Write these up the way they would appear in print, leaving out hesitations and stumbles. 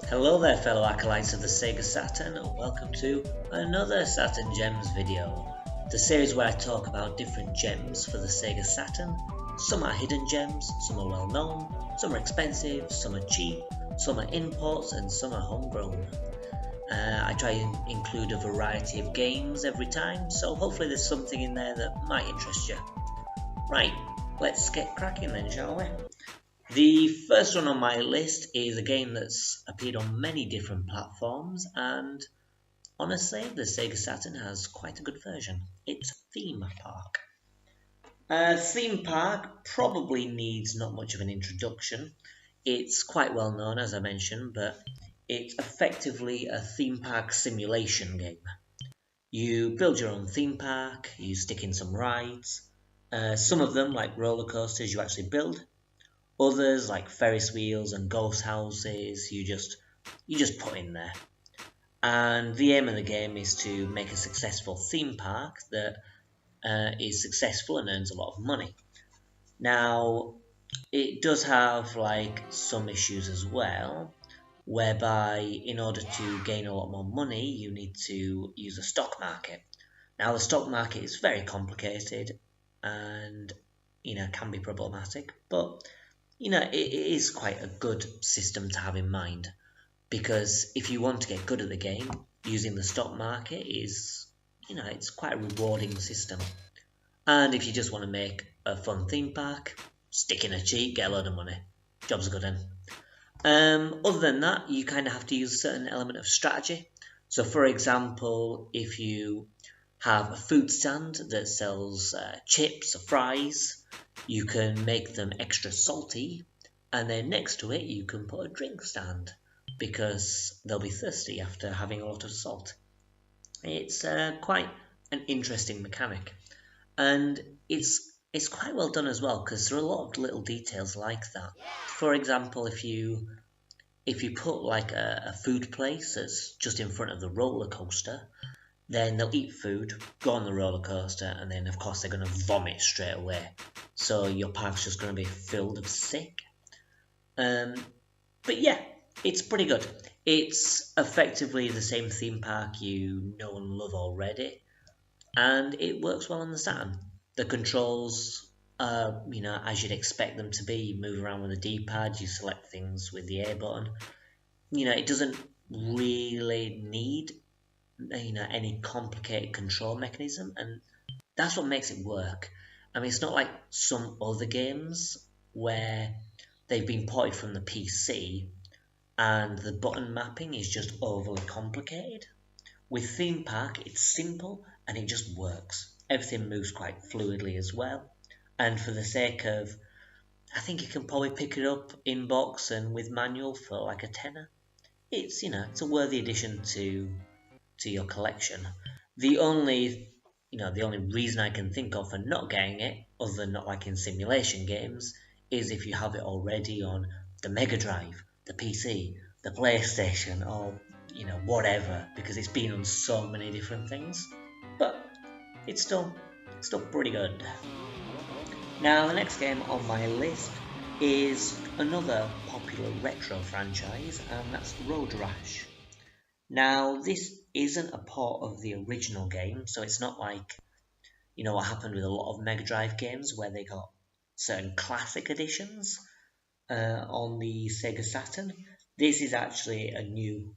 Hello there fellow acolytes of the Sega Saturn, and welcome to another Saturn Gems video. The series where I talk about different gems for the Sega Saturn. Some are hidden gems, some are well known, some are expensive, some are cheap, some are imports and some are homegrown. I try and include a variety of games every time, so hopefully there's something in there that might interest you. Right, let's get cracking then, shall we? The first one on my list is a game that's appeared on many different platforms, and honestly, the Sega Saturn has quite a good version. It's Theme Park. Theme Park probably needs not much of an introduction. It's quite well known, as I mentioned, but it's effectively a theme park simulation game. You build your own theme park, you stick in some rides. Some of them, like roller coasters, you actually build. Others, like Ferris wheels and ghost houses, you just put in there. And the aim of the game is to make a successful theme park that is successful and earns a lot of money. Now, it does have like some issues as well, whereby in order to gain a lot more money, you need to use a stock market. Now, the stock market is very complicated and can be problematic, but it is quite a good system to have in mind, because if you want to get good at the game, using the stock market is, it's quite a rewarding system. And if you just want to make a fun theme park, stick in a cheat, get a load of money. Job's a good one. Other than that, you kind of have to use a certain element of strategy. So for example, if you have a food stand that sells chips or fries, you can make them extra salty, and then next to it you can put a drink stand, because they'll be thirsty after having a lot of salt. It's quite an interesting mechanic, and it's quite well done as well, because there are a lot of little details like that. For example, if you put like a food place that's just in front of the roller coaster, then they'll eat food, go on the roller coaster, and then of course they're going to vomit straight away. So your park's just going to be filled of sick. But yeah, it's pretty good. It's effectively the same theme park you know and love already, and it works well on the Saturn. The controls are, as you'd expect them to be. You move around with the D-pad, you select things with the A button. It doesn't really need any complicated control mechanism, and that's what makes it work. I mean, it's not like some other games where they've been ported from the PC and the button mapping is just overly complicated. With Theme Park, it's simple and it just works. Everything moves quite fluidly as well, and for the sake of, I think you can probably pick it up in box and with manual for like a tenner. It's it's a worthy addition to your collection. The only reason I can think of for not getting it, other than not liking simulation games, is if you have it already on the Mega Drive, the PC, the PlayStation, or whatever, because it's been on so many different things. But it's still pretty good. Now the next game on my list is another popular retro franchise, and that's Road Rash. Now, this isn't a port of the original game, so it's not like, what happened with a lot of Mega Drive games where they got certain classic editions on the Sega Saturn. This is actually a new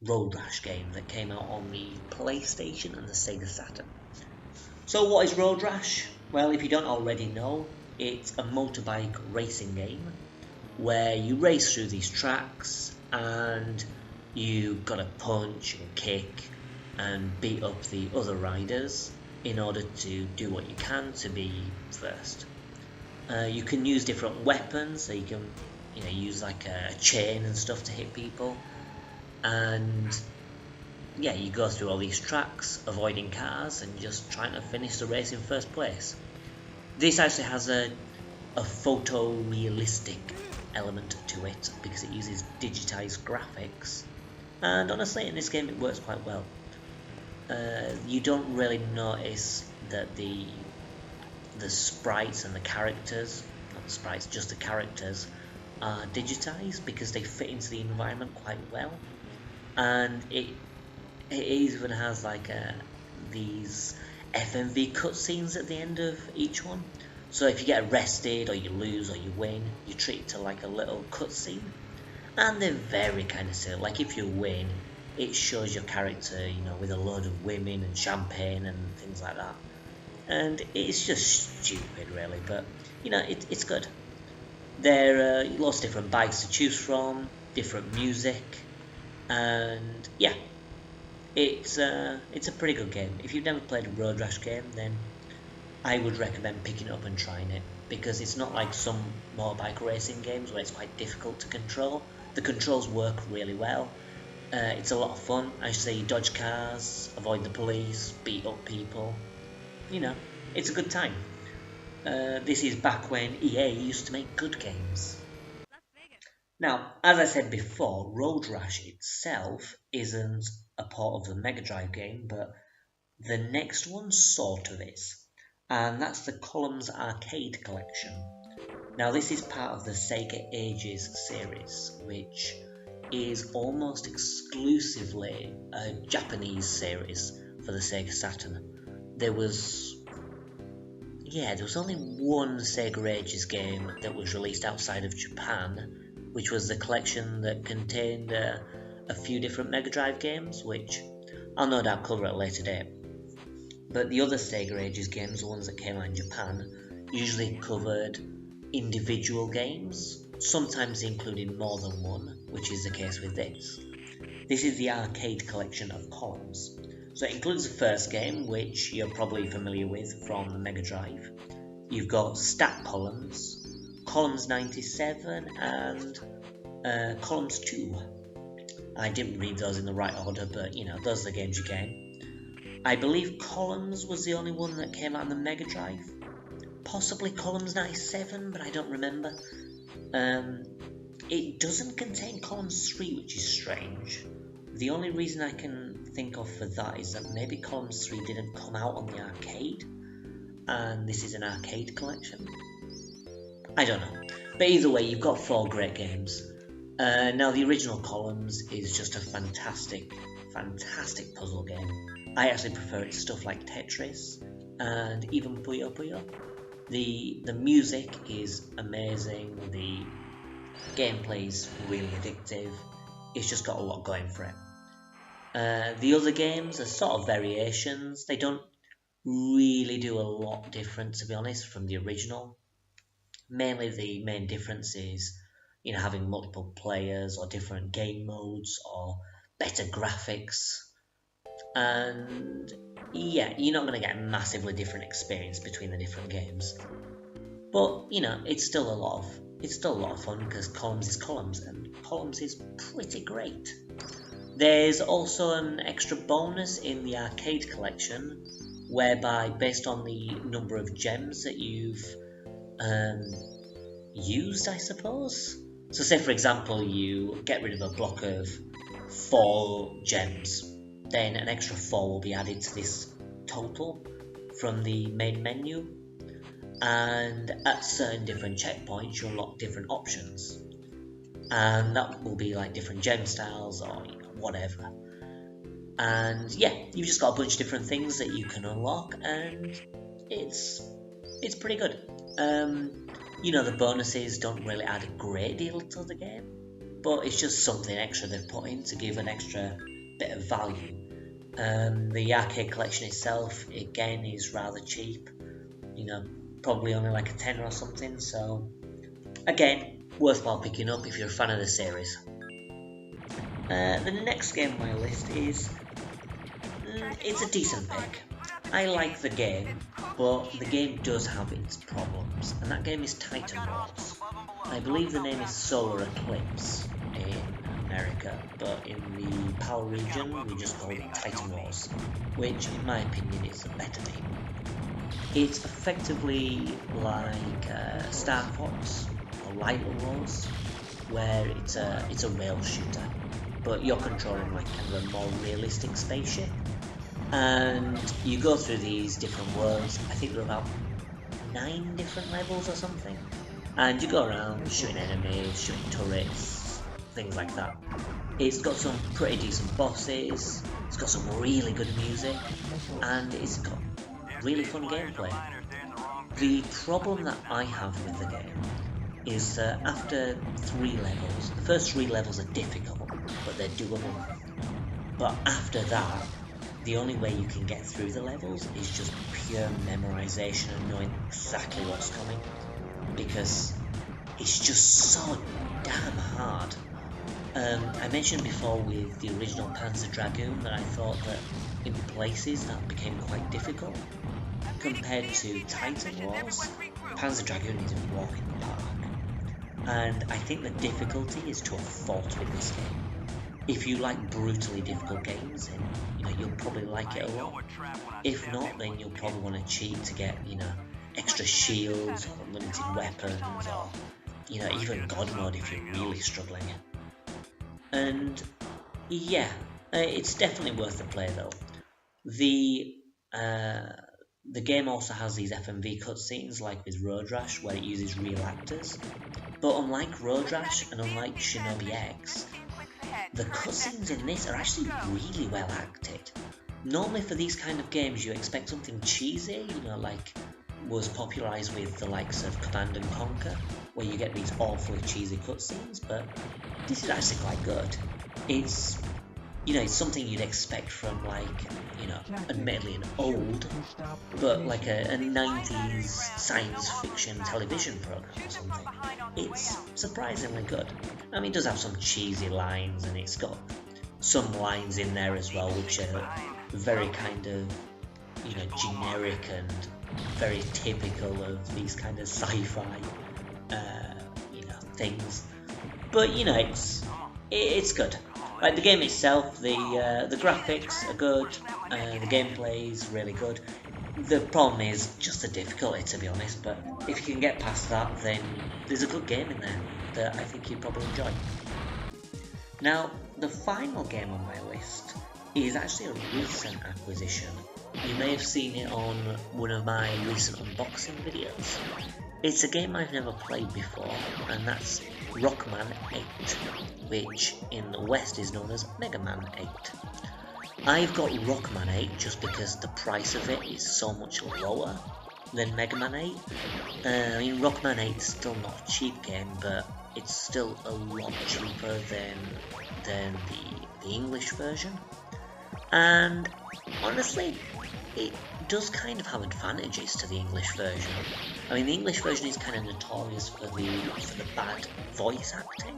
Road Rash game that came out on the PlayStation and the Sega Saturn. So what is Road Rash? Well, if you don't already know, it's a motorbike racing game where you race through these tracks and you gotta punch and kick and beat up the other riders in order to do what you can to be first. You can use different weapons, so you can use like a chain and stuff to hit people, and yeah, you go through all these tracks avoiding cars and just trying to finish the race in first place. This actually has a photorealistic element to it because it uses digitized graphics. And honestly, in this game it works quite well. You don't really notice that the sprites and the characters, not the sprites, just the characters, are digitized because they fit into the environment quite well, and it even has like these FMV cutscenes at the end of each one. So if you get arrested or you lose or you win, you treat it to like a little cutscene, and they're very kind of silly. Like if you win, it shows your character, you know, with a load of women and champagne and things like that, and it's just stupid really, but you know, it's good. There are lots of different bikes to choose from, different music, and yeah, it's a pretty good game. If you've never played a Road Rash game, then I would recommend picking it up and trying it, because it's not like some motorbike racing games where it's quite difficult to control. The controls work really well. It's a lot of fun. I say dodge cars, avoid the police, beat up people. You know, it's a good time. This is back when EA used to make good games. Now, as I said before, Road Rash itself isn't a part of the Mega Drive game, but the next one sort of is. And that's the Columns Arcade Collection. Now this is part of the Sega Ages series, which is almost exclusively a Japanese series for the Sega Saturn. There was only one Sega Ages game that was released outside of Japan, which was the collection that contained a few different Mega Drive games, which I'll no doubt cover at a later date. But the other Sega Ages games, the ones that came out in Japan, usually covered individual games, sometimes including more than one, which is the case with this. This is the arcade collection of Columns. So it includes the first game, which you're probably familiar with from the Mega Drive. You've got Stat Columns, Columns 97, and Columns 2. I didn't read those in the right order, but you know, those are the games you get. I believe Columns was the only one that came out on the Mega Drive. Possibly Columns 97, but I don't remember. It doesn't contain Columns 3, which is strange. The only reason I can think of for that is that maybe Columns 3 didn't come out on the arcade, and this is an arcade collection. I don't know. But either way, you've got 4 great games. Now, the original Columns is just a fantastic puzzle game. I actually prefer it to stuff like Tetris and even Puyo Puyo. The music is amazing, the gameplay is really addictive, it's just got a lot going for it. The other games are sort of variations. They don't really do a lot different, to be honest, from the original. Mainly the main difference is, you know, having multiple players or different game modes or better graphics. And yeah, you're not going to get a massively different experience between the different games. But, you know, it's still a lot of fun, because Columns is Columns, and Columns is pretty great. There's also an extra bonus in the arcade collection, whereby based on the number of gems that you've used, I suppose. So say for example you get rid of a block of 4 gems, then an extra 4 will be added to this total from the main menu, and at certain different checkpoints you'll unlock different options, and that will be like different gem styles or whatever. And yeah, you've just got a bunch of different things that you can unlock, and it's pretty good. You know, the bonuses don't really add a great deal to the game, but it's just something extra they've put in to give an extra bit of value. The arcade collection itself, again, is rather cheap. You know, probably only like a tenner or something, so again, worthwhile picking up if you're a fan of the series. The next game on my list is, it's a decent pick. I like the game, but the game does have its problems, and that game is Titan Wars. I believe the name is Solar Eclipse in America, but in the PAL region we just call it Titan Wars, which in my opinion is a better name. It's effectively like Star Fox or Light Wars, where it's a rail shooter, but you're controlling like kind of a more realistic spaceship, and you go through these different worlds. I think there are about 9 different levels or something, and you go around shooting enemies, shooting turrets, things like that. It's got some pretty decent bosses, it's got some really good music, and it's got really fun gameplay. The problem that I have with the game is that after 3 levels, the first 3 levels are difficult, but they're doable. But after that, the only way you can get through the levels is just pure memorization and knowing exactly what's coming, because it's just so damn hard. I mentioned before with the original Panzer Dragoon that I thought that in places that became quite difficult. Compared to Titan Wars, Panzer Dragoon is a walk in the park. And I think the difficulty is to a fault with this game. If you like brutally difficult games, then you'll probably like it a lot. If not, then you'll probably want to cheat to get extra shields or limited weapons, or even God mode if you're really struggling. And yeah, it's definitely worth the play though. The game also has these FMV cutscenes like with Road Rash, where it uses real actors. But unlike Road Rash and unlike Shinobi X, the cutscenes in this are actually really well acted. Normally for these kind of games you expect something cheesy, like was popularised with the likes of Command & Conquer, where you get these awfully cheesy cutscenes, but this is actually quite good. It's something you'd expect from admittedly an old, but like a 90s science fiction television program or something. It's surprisingly good. I mean, it does have some cheesy lines, and it's got some lines in there as well which are very kind of, generic and very typical of these kind of sci-fi, things. But, it's good. Like the game itself, the graphics are good, the gameplay is really good. The problem is just the difficulty, to be honest, but if you can get past that, then there's a good game in there that I think you'd probably enjoy. Now, the final game on my list is actually a recent acquisition. You may have seen it on one of my recent unboxing videos. It's a game I've never played before, and that's Rockman 8, which in the West is known as Mega Man 8. I've got Rockman 8 just because the price of it is so much lower than Mega Man 8. I mean, Rockman 8 is still not a cheap game, but it's still a lot cheaper than the English version. And honestly, it does kind of have advantages to the English version. I mean, the English version is kind of notorious for the bad voice acting,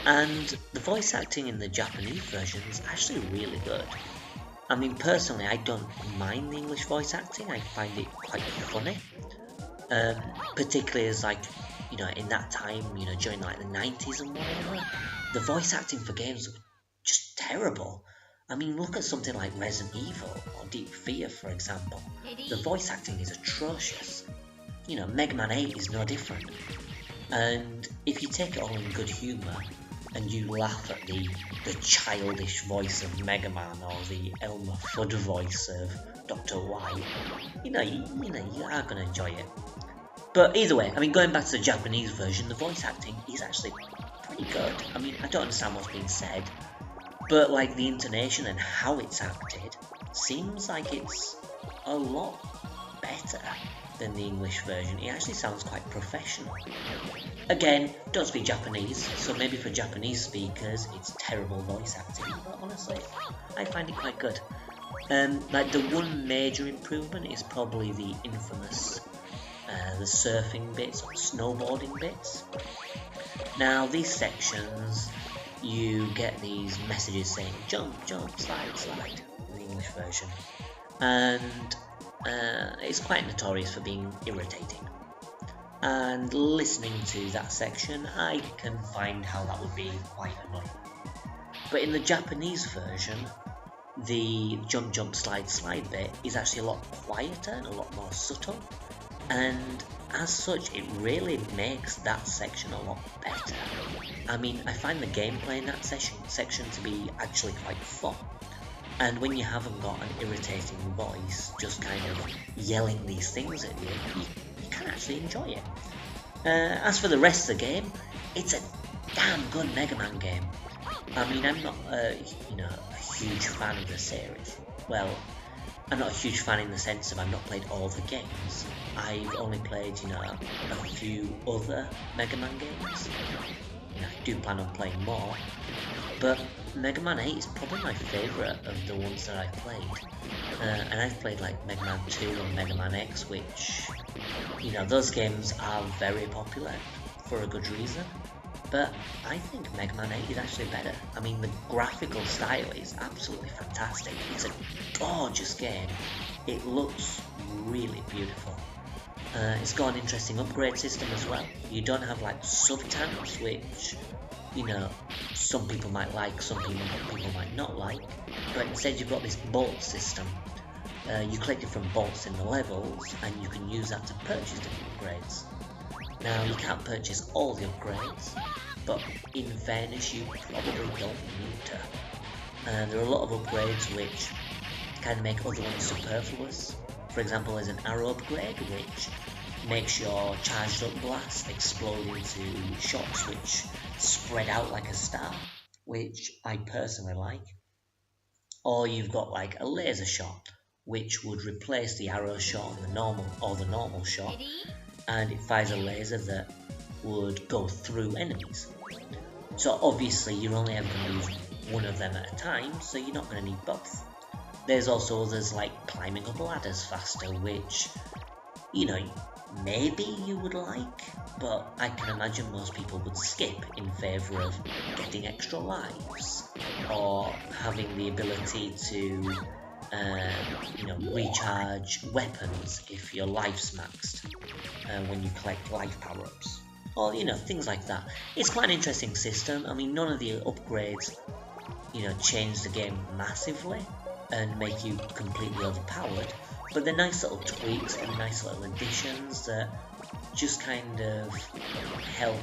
and the voice acting in the Japanese version is actually really good. I mean, personally, I don't mind the English voice acting. I find it quite funny, particularly as in that time, during like the 90s and whatever, the voice acting for games was just terrible. I mean, look at something like Resident Evil or Deep Fear, for example. The voice acting is atrocious. Mega Man 8 is no different. And if you take it all in good humour, and you laugh at the childish voice of Mega Man or the Elmer Fudd voice of Dr. White, you are going to enjoy it. But either way, I mean, going back to the Japanese version, the voice acting is actually pretty good. I mean, I don't understand what's being said, but like the intonation and how it's acted seems like it's a lot better than the English version. It actually sounds quite professional. Again, don't speak Japanese, so maybe for Japanese speakers it's terrible voice acting, but honestly, I find it quite good. Like the one major improvement is probably the infamous the surfing bits or snowboarding bits. Now these sections, you get these messages saying jump, jump, slide, slide in the English version, and it's quite notorious for being irritating. And listening to that section, I can find how that would be quite annoying. But in the Japanese version, the jump, jump, slide, slide bit is actually a lot quieter and a lot more subtle, and as such it really makes that section a lot better. I mean, I find the gameplay in that section to be actually quite fun, and when you haven't got an irritating voice just kind of yelling these things at you, you can actually enjoy it. As for the rest of the game, it's a damn good Mega Man game. I mean, I'm not a huge fan of the series. Well, I'm not a huge fan in the sense of I've not played all the games. I've only played, a few other Mega Man games. I do plan on playing more, but Mega Man 8 is probably my favourite of the ones that I've played. And I've played like Mega Man 2 and Mega Man X, which, those games are very popular for a good reason. But I think Mega Man 8 is actually better. I mean, the graphical style is absolutely fantastic. It's a gorgeous game. It looks really beautiful. It's got an interesting upgrade system as well. You don't have like sub-tanks, which, some people might like, some people might not like. But instead you've got this bolt system. You collect different bolts in the levels, and you can use that to purchase different upgrades. Now, you can't purchase all the upgrades, but in fairness, you probably don't need to. There are a lot of upgrades which kind of make other ones superfluous. For example, there's an arrow upgrade which makes your charged up blast explode into shots which spread out like a star, which I personally like. Or you've got like a laser shot, which would replace the arrow shot and the normal shot, and it fires a laser that would go through enemies. So obviously you're only ever going to use one of them at a time, so you're not going to need both. There's also others like climbing up ladders faster, which, maybe you would like, but I can imagine most people would skip in favour of getting extra lives, or having the ability to recharge weapons if your life's maxed when you collect life power-ups, or things like that. It's quite an interesting system. I mean, none of the upgrades change the game massively and make you completely overpowered, but they're nice little tweaks and nice little additions that just kind of help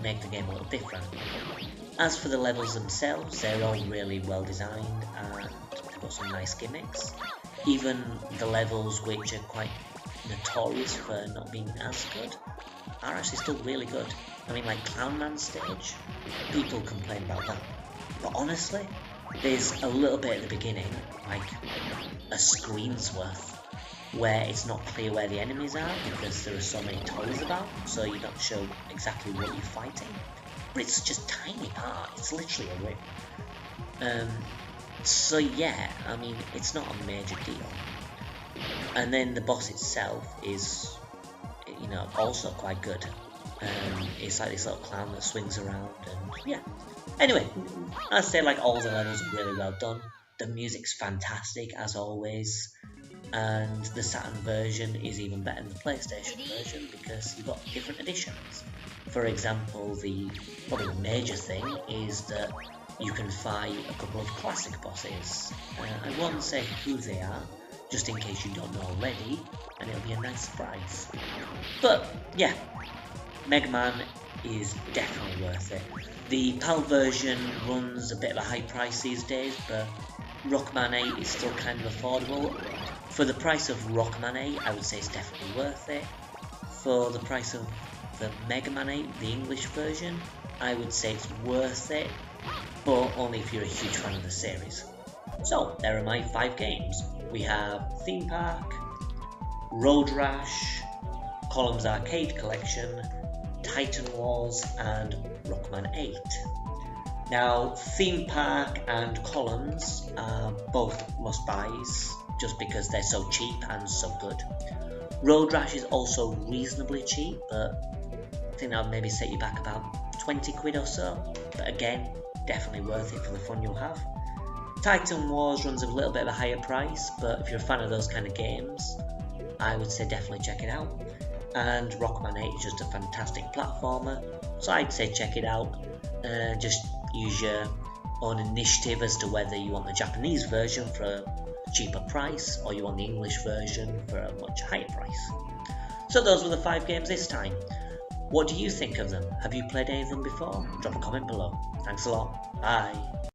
make the game a little different. As for the levels themselves, they're all really well designed and they've got some nice gimmicks. Even the levels which are quite notorious for not being as good are actually still really good. I mean, like Clown Man's stage, people complain about that. But honestly, there's a little bit at the beginning, like a screen's worth, where it's not clear where the enemies are because there are so many toys about, so you're not sure exactly what you're fighting. But it's just a tiny part, it's literally a rip. So yeah, I mean, it's not a major deal. And then the boss itself is, also quite good. It's like this little clown that swings around, and yeah. Anyway, I'd say like all the levels are really well done. The music's fantastic as always, and the Saturn version is even better than the PlayStation version because you've got different editions. For example, probably the major thing is that you can fight a couple of classic bosses. I won't say who they are, just in case you don't know already, and it'll be a nice surprise. But yeah, Mega Man is definitely worth it. The PAL version runs a bit of a high price these days, but Rockman 8 is still kind of affordable. For the price of Rockman 8, I would say it's definitely worth it. For the price of the Mega Man 8, the English version, I would say it's worth it, but only if you're a huge fan of the series. So, there are my 5 games. We have Theme Park, Road Rash, Columns Arcade Collection, Titan Wars, and Rockman 8. Now, Theme Park and Columns are both must-buys, just because they're so cheap and so good. Road Rash is also reasonably cheap, but I think that would maybe set you back about 20 quid or so. But again, definitely worth it for the fun you'll have. Titan Wars runs a little bit of a higher price, but if you're a fan of those kind of games, I would say definitely check it out. And Rockman 8 is just a fantastic platformer, so I'd say check it out. Just use your own initiative as to whether you want the Japanese version for a cheaper price or you want the English version for a much higher price. So those were the 5 games this time. What do you think of them? Have you played any of them before? Drop a comment below. Thanks a lot. Bye.